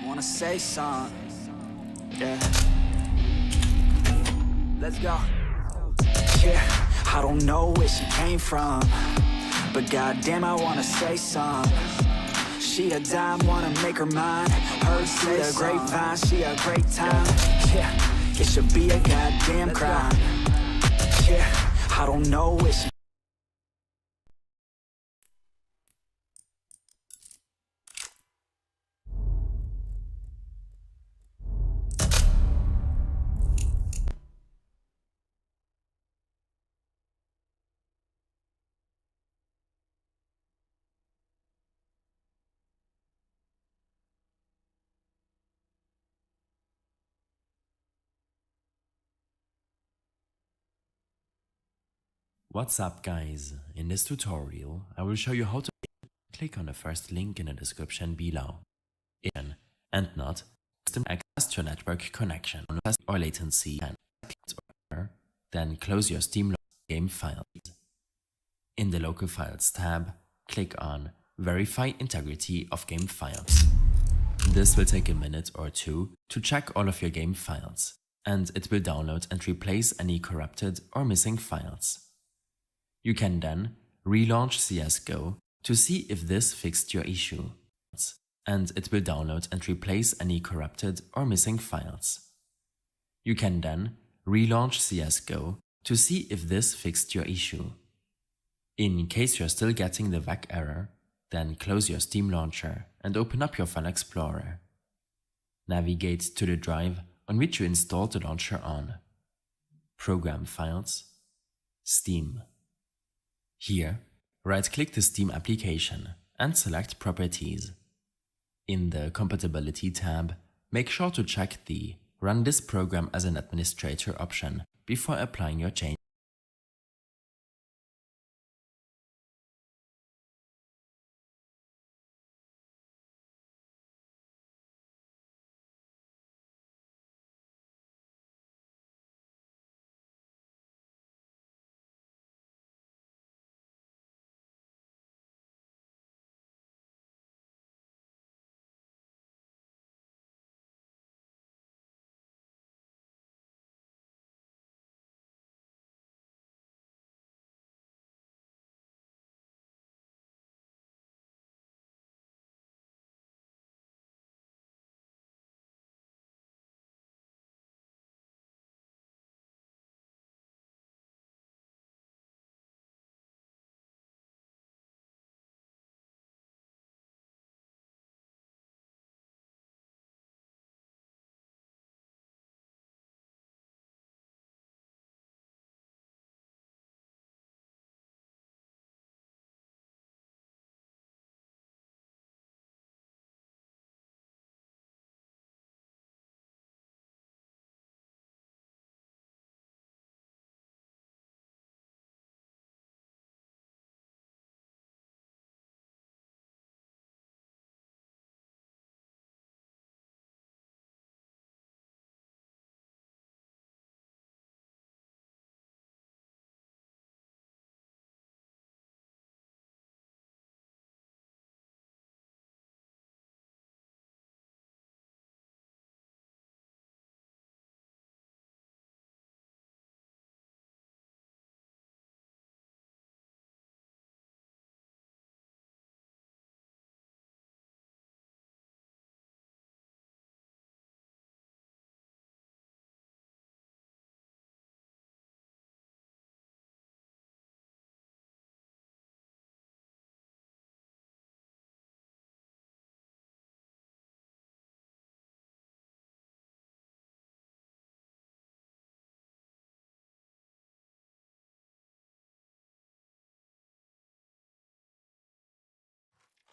wanna say something. Yeah. Let's go. Yeah, I don't know where she came from, but goddamn, I wanna say something. She a dime, wanna make her mine. Heard through the grapevine, she a great time. Yeah, it should be a goddamn crime. Yeah, I don't know where she. What's up guys, in this tutorial I will show you how to click on the first link in the description below and not system access to a network connection or latency and then close your Steam game files. In the local files tab, click on verify integrity of game files. This will take a minute or two to check all of your game files, and it will download and replace any corrupted or missing files. You can then relaunch CSGO to see if this fixed your issue, and it will download and replace any corrupted or missing files. You can then relaunch CSGO to see if this fixed your issue. In case you're still getting the VAC error, then close your Steam launcher and open up your File Explorer. Navigate to the drive on which you installed the launcher on. Program Files, Steam. Here, right-click the Steam application and select Properties. In the Compatibility tab, make sure to check the Run this program as an administrator option before applying your change.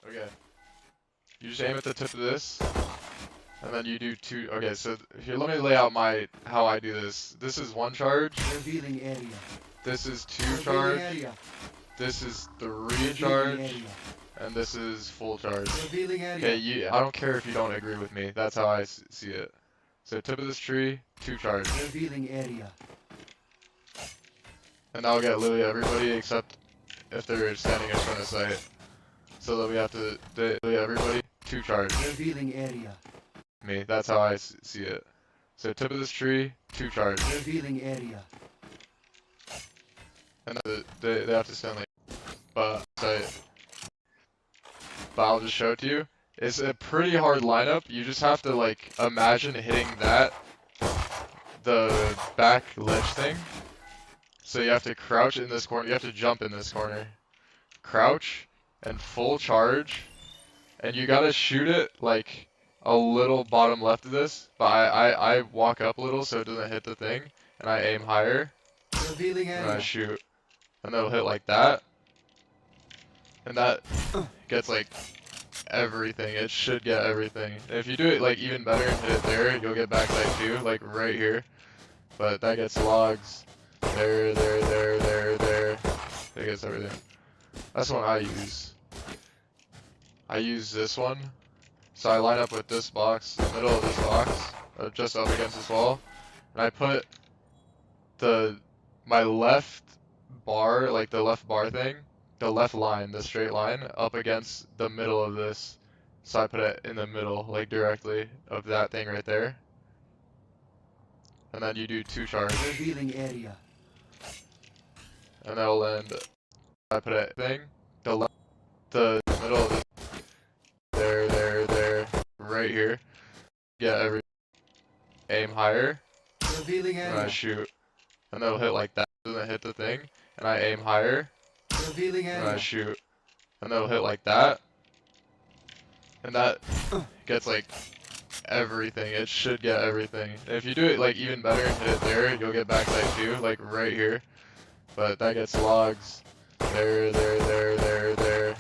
Okay. You just aim at the tip of this, and then you do two. Okay, so here, let me lay out how I do this. This is one charge. Revealing area. This is two Revealing charge. area. This is three Revealing charge, area. and this is full charge. Revealing area. Okay, I don't care if you don't agree with me. That's how I see it. So tip of this tree, two charge, Revealing area. and I'll get literally everybody except if they're standing in front of site. So then we have to literally everybody two charge. Revealing area. me. That's how I see it. So tip of this tree, 2 charge. Revealing area. And then they have to stand like, but I'll just show it to you. It's a pretty hard lineup. You just have to like imagine hitting the back ledge thing. So you have to crouch in this corner. You have to jump in this corner. Crouch and full charge, and you gotta shoot it like a little bottom left of this. But I walk up a little so it doesn't hit the thing, and I aim higher Revealing and I area. shoot, and it'll hit like that, and that gets like everything. It should get everything. And if you do it like even better and hit it there, you'll get backside too, like right here. But that gets logs. There. That gets everything. That's one I use. I use this one. So I line up with this box, the middle of this box, just up against this wall, and I put my left bar, like the left bar thing, the left line, the straight line, up against the middle of this. So I put it in the middle, like directly of that thing right there. And then you do 2 charge, Revealing area. and that'll end. I put it thing, the middle of this, there, right here. Get every aim higher, Revealing and I area. shoot, and it'll hit like that. Doesn't hit the thing, and I aim higher, Revealing and I area. shoot, and it'll hit like that, and that gets like everything. It should get everything. And if you do it like even better and hit it there, you'll get backside too, like right here. But that gets logs. There. That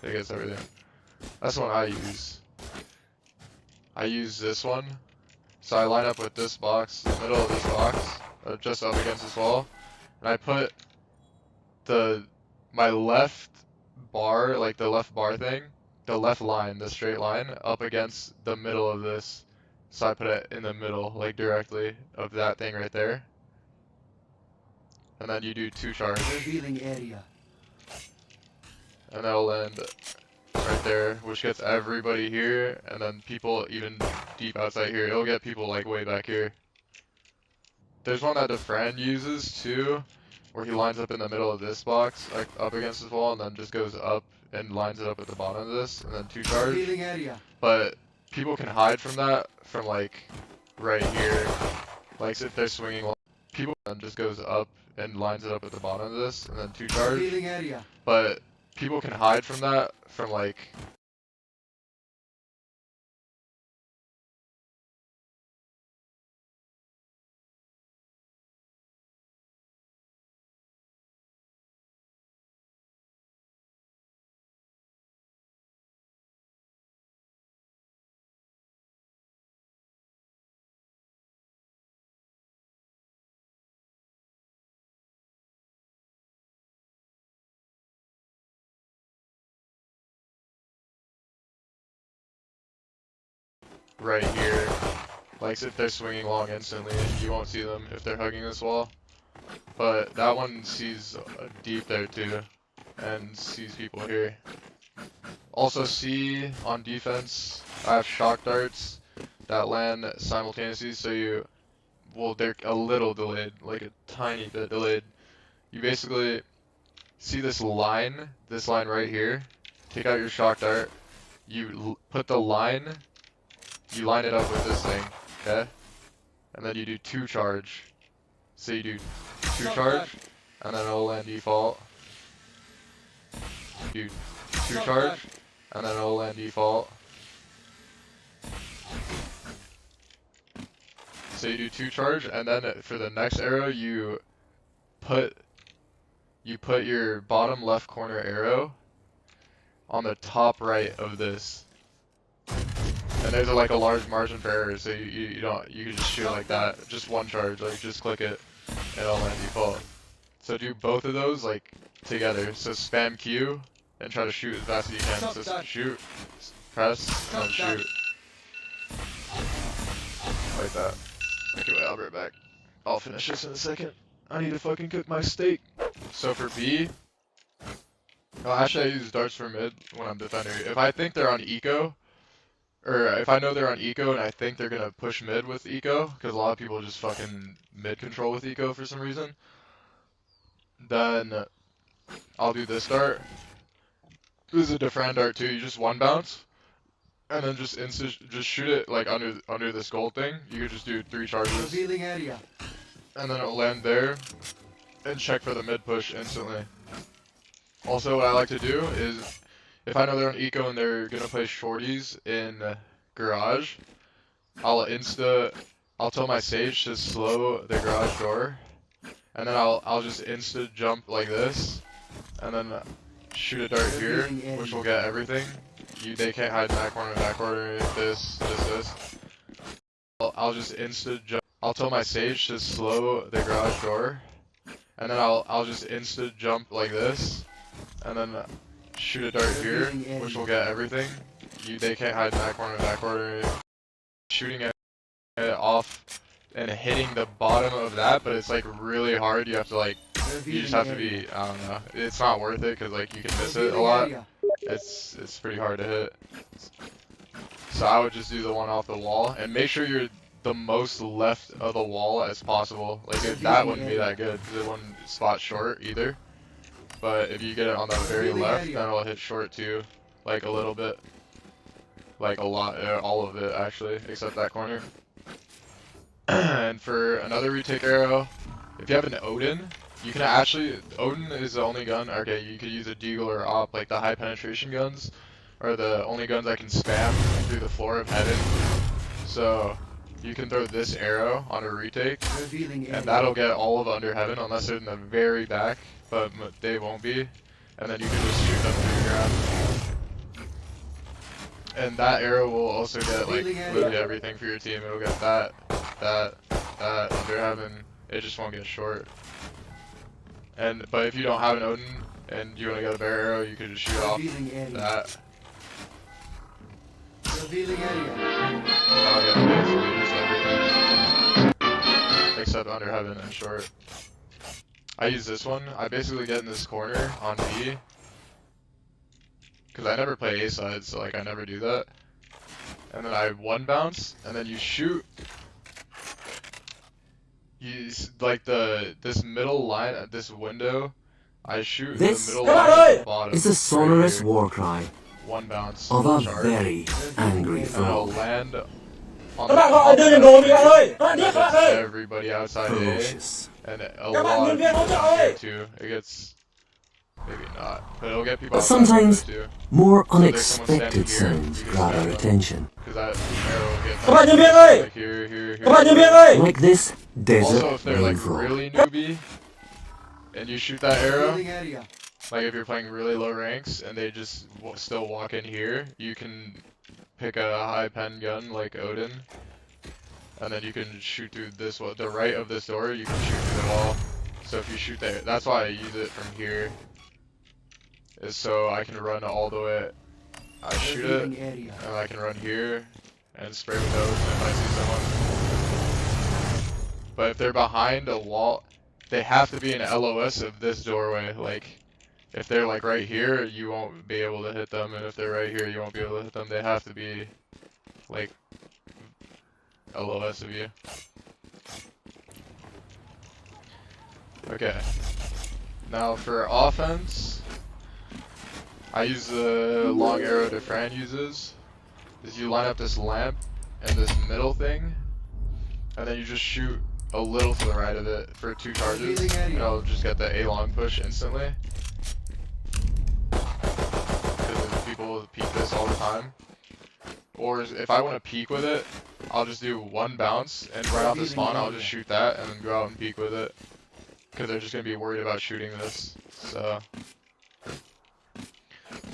gets everything. That's one I use. I use this one. So I line up with this box, the middle of this box, just up against this wall, and I put my left bar, like the left bar thing, the left line, the straight line, up against the middle of this. So I put it in the middle, like directly of that thing right there. And then you do 2 charge, Revealing area. and that'll end right there, which gets everybody here, and then people even deep outside here. It'll get people like way back here. There's one that DeFran uses too, where he lines up in the middle of this box, like up against this wall, and then just goes up and lines it up at the bottom of this, and then 2 charge. Revealing area. But people can hide from that from like right here, like if they're swinging long. People then just goes up and lines it up at the bottom of this, and then 2 charge. Revealing area. But people can hide from that from like right here, like if they're swinging long instantly, you won't see them if they're hugging this wall. But that one sees deep there too, and sees people here. Also see on defense, I have shock darts that land simultaneously, so they're a little delayed, like a tiny bit delayed. You basically see this line right here, take out your shock dart, you put the line, you line it up with this thing, okay? And then you do 2 charge. So you do 2 charge, and then it'll land default. You do 2 charge, and then it'll land default. So you do 2 charge, and then for the next arrow, you put your bottom left corner arrow on the top right of this. And there's like a large margin for error, so you can just shoot like that. Just 1 charge, like just click it, and it'll land default. So do both of those like together. So spam Q and try to shoot as fast as you can. So shoot, press, and then shoot. Like that. Okay, wait, I'll be right back. I'll finish this in a second. I need to fucking cook my steak. So for B, well, actually I use darts for mid when I'm defending. If I think they're on eco, or if I know they're on eco and I think they're gonna push mid with eco, because a lot of people just fucking mid control with eco for some reason, then I'll do this dart. This is a defend dart too. You just one bounce, and then just just shoot it like under this gold thing. You could just do 3 charges, Revealing area. and then it'll land there, and check for the mid push instantly. Also, what I like to do is, if I know they're on eco and they're gonna play shorties in garage, I'll tell my sage to slow the garage door, and then I'll just insta jump like this, and then shoot a dart here, which will get everything. They can't hide in that corner, this. I'll just insta jump. I'll tell my sage to slow the garage door, and then I'll just insta jump like this, and then shoot a dart here, which will get everything. They can't hide in that corner. Shooting it off and hitting the bottom of that, but it's like really hard. You have to like, you just have to be, I don't know. It's not worth it because like you can miss it a lot. It's pretty hard to hit. So I would just do the one off the wall and make sure you're the most left of the wall as possible. Like that wouldn't be that good because it wouldn't spot short either. But if you get it on the very left, then it'll hit short too, like a little bit. Like a lot, all of it actually, except that corner. And for another retake arrow, if you have an Odin, you can actually, Odin is the only gun, okay, you could use a Deagle or Op, like the high penetration guns, are the only guns I can spam through the floor of heaven. So, you can throw this arrow on a retake, and that'll get all of under heaven, unless they're in the very back, but they won't be. And then you can just shoot them through the ground. And that arrow will also get like literally everything for your team. It'll get that, under heaven. It just won't get short. But if you don't have an Odin and you want to get a bear arrow, you could just shoot off that. That'll get basically just everything, except under heaven and short. I use this one. I basically get in this corner on B. Because I never play A side, so like I never do that. And then I one bounce, and then you shoot. Like this middle line, this window, I shoot This the middle line at the bottom. is a sonorous right war cry one bounce of a charge, very angry and it'll foe. land on the top of that, and it hits everybody outside A, Ferocious. and a lot of people down here too. It gets. Maybe not, but it'll get people. Sometimes too. more So there's someone unexpected standing sounds here, grab our attention. because that arrow will get like here. Like this desert Also, if they're like rainfall. really newbie, and you shoot that arrow, like if you're playing really low ranks and they just still walk in here, you can pick a high pen gun like Odin, and then you can shoot through this wall. The right of this door, you can shoot through the wall. So if you shoot there, that's why I use it from here. Is so I can run all the way. I shoot it, and I can run here and spray with those if I see someone. But if they're behind a wall, they have to be in LOS of this doorway. Like, if they're like right here, you won't be able to hit them, and if they're right here, you won't be able to hit them. They have to be like LOS of you. Okay. Now for offense. I use the long arrow that Fran uses. Is you line up this lamp and this middle thing, and then you just shoot a little to the right of it for 2 charges, and it'll just get the A long push instantly. Because people peek this all the time. Or if I want to peek with it, I'll just do 1 bounce, and right off the spawn I'll just shoot that and then go out and peek with it. Because they're just going to be worried about shooting this. So.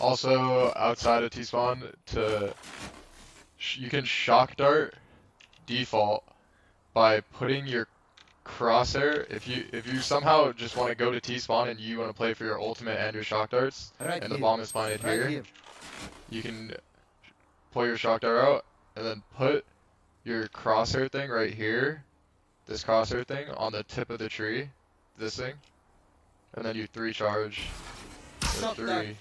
Also, outside of T-spawn, you can shock dart default by putting your crosshair. If you somehow just want to go to T-spawn and you want to play for your ultimate and your shock darts, and the bomb is spawned here, you can pull your shock dart out and then put your crosshair thing right here, this crosshair thing on the tip of the tree, this thing, and then you 3 charge. 3,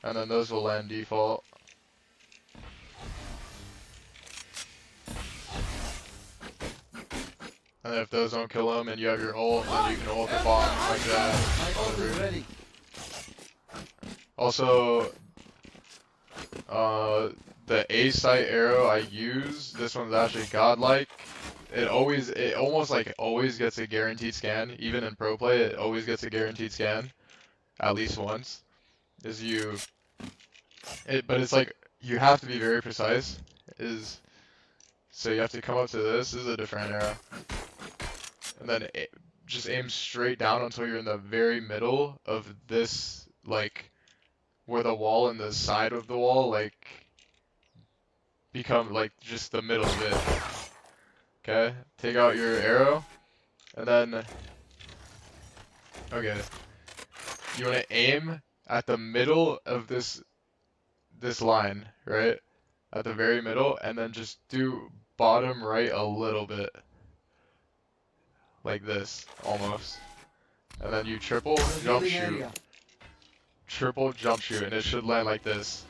and then those will land default. And if those don't kill him and you have your ult, then you can ult the bomb like that. My ult is ready. Also, the A sight arrow I use, this one's actually godlike. It almost like always gets a guaranteed scan. Even in pro play, it always gets a guaranteed scan, at least once. But it's like you have to be very precise. So you have to come up to this. This is a different arrow, and then just aim straight down until you're in the very middle of this, like where the wall and the side of the wall like become like just the middle of it. Okay, take out your arrow, and then okay, you want to aim at the middle of this line, right? At the very middle, and then just do bottom right a little bit, like this, almost. And then you triple jump Revealing shoot, area. triple jump shoot, and it should land like this.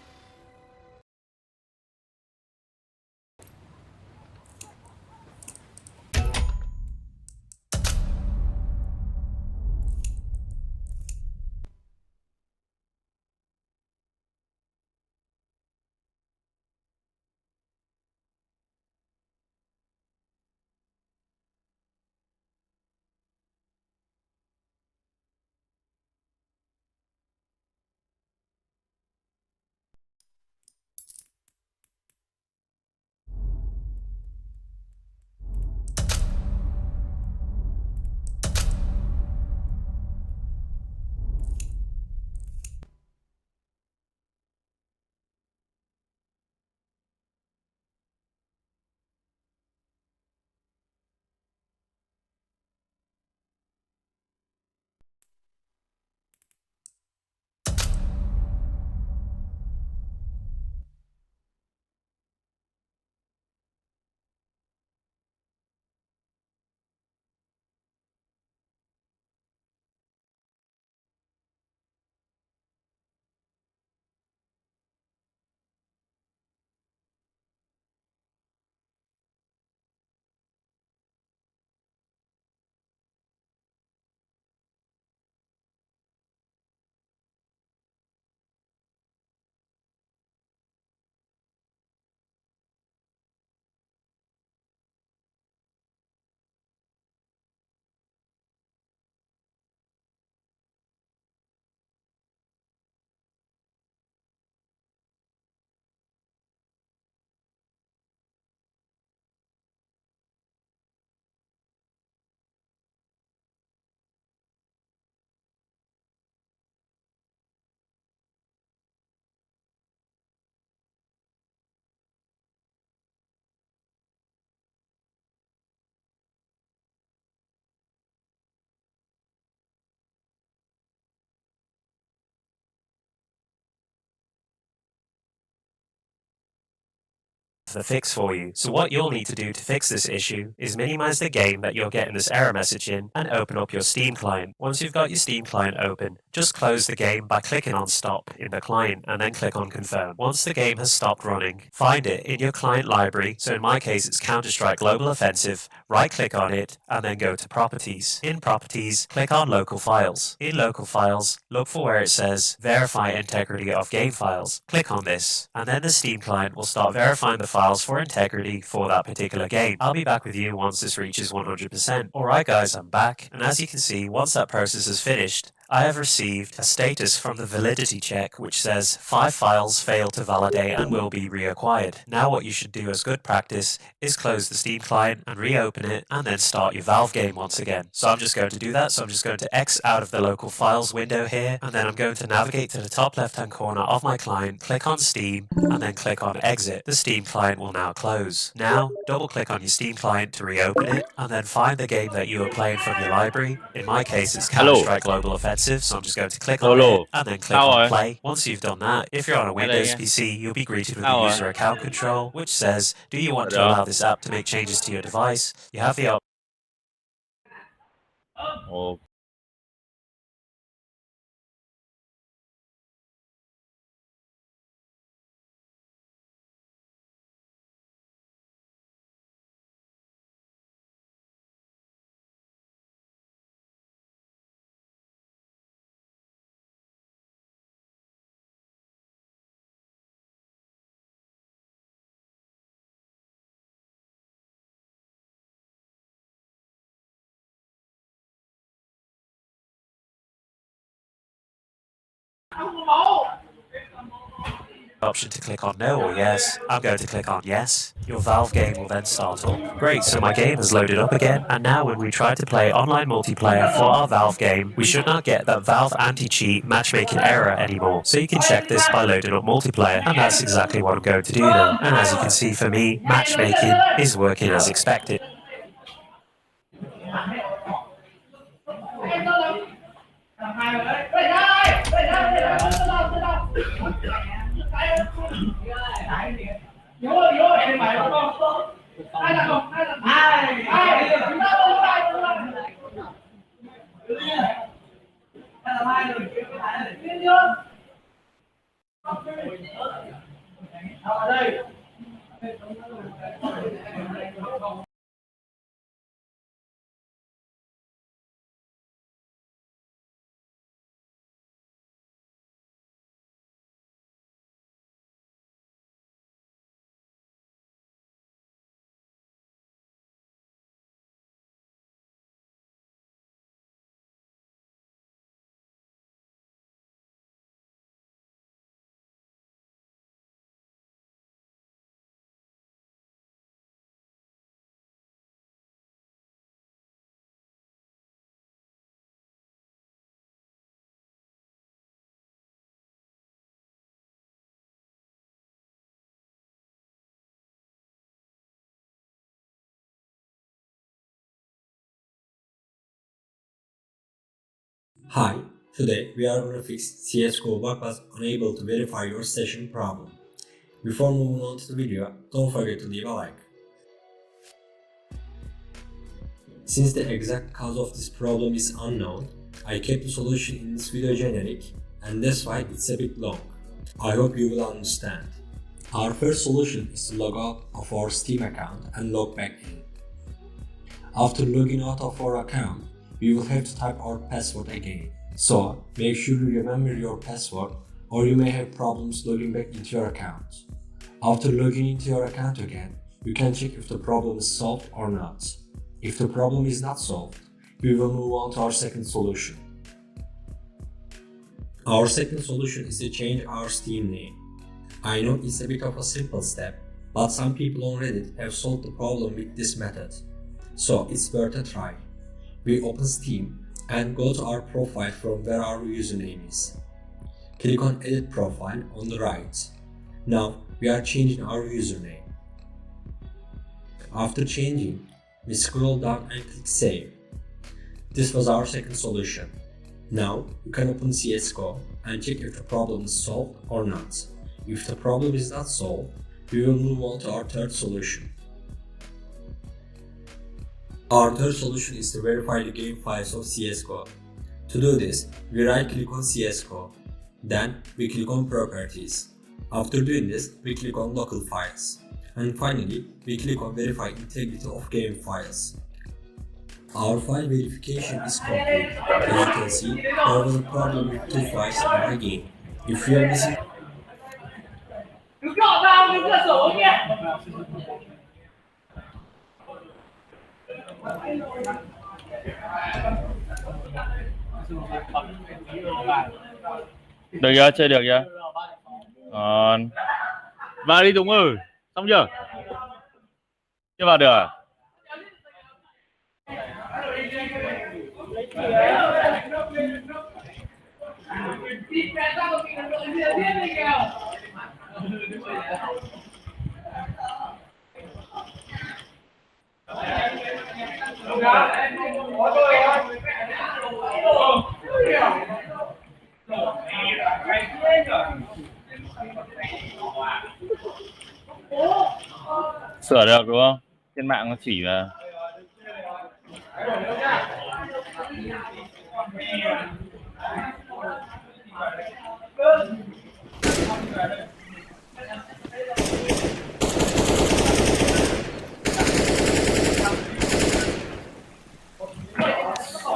The fix for you. So what you'll need to do to fix this issue is minimize the game that you're getting this error message in and open up your Steam client. Once you've got your Steam client open, just close the game by clicking on stop in the client and then click on confirm. Once the game has stopped running, find it in your client library. So in my case, it's Counter-Strike Global Offensive. Right click on it and then go to properties. In properties, click on local files. In local files, look for where it says verify integrity of game files. Click on this and then the Steam client will start verifying the files for integrity for that particular game. I'll be back with you once this reaches 100%. Alright guys, I'm back, and as you can see, once that process is finished, I have received a status from the validity check which says 5 files failed to validate and will be reacquired. Now what you should do as good practice is close the Steam client and reopen it and then start your Valve game once again. So I'm just going to do that. So I'm just going to X out of the local files window here and then I'm going to navigate to the top left hand corner of my client, click on Steam and then click on exit. The Steam client will now close. Now double click on your Steam client to reopen it and then find the game that you were playing from your library. In my case it's Counter-Strike Global Offensive, so I'm just going to click on it and then click on play. Once you've done that, if you're on a Windows PC, you'll be greeted with a user account control, which says, do you want to allow this app to make changes to your device? You have the Oh, Option to click on no or yes. I'm going to click on yes. Your Valve game will then start up. Great, so my game has loaded up again, and now when we try to play online multiplayer for our Valve game, we should not get that Valve anti-cheat matchmaking error anymore. So you can check this by loading up multiplayer, and that's exactly what I'm going to do now. And as you can see for me, matchmaking is working as expected. Hi, today we are going to fix CSGO bug was unable to verify your session problem. Before moving on to the video, don't forget to leave a like. Since the exact cause of this problem is unknown, I kept the solution in this video generic, and that's why it's a bit long. I hope you will understand. Our first solution is to log out of our Steam account and log back in. After logging out of our account, we will have to type our password again. So make sure you remember your password, or you may have problems logging back into your account. After logging into your account again, you can check if the problem is solved or not. If the problem is not solved, we will move on to our second solution. Our second solution is to change our Steam name. I know it's a bit of a simple step, but some people on Reddit have solved the problem with this method. So it's worth a try. We open Steam and go to our profile from where our username is. Click on Edit Profile on the right. Now we are changing our username. After changing, we scroll down and click Save. This was our second solution. Now you can open CSGO and check if the problem is solved or not. If the problem is not solved, we will move on to our third solution. Our third solution is to verify the game files of CSGO. To do this, we right click on CSGO. Then we click on Properties. After doing this, we click on Local Files. And finally, we click on Verify Integrity of Game Files. Our file verification is complete. As you can see, there was a problem with two files in my game. If you are missing Được chưa? Chơi được chưa? Còn vào đi Dũng ơi, xong chưa? Chưa vào được à? Sửa được đúng không? Trên mạng nó chỉ là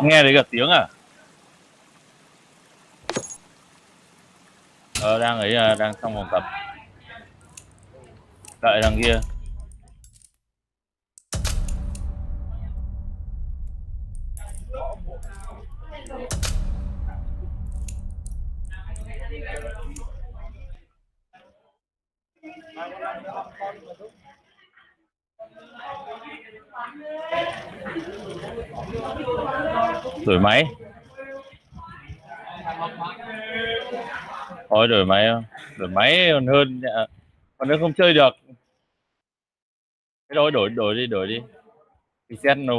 nghe thấy cả tiếng à? Đang ấy, đang trong phòng tập. Đợi thằng kia. Đổi máy. Thôi đổi máy không? Đổi máy còn hơn, còn nếu không chơi được. Thế thôi đổi đi. Reset no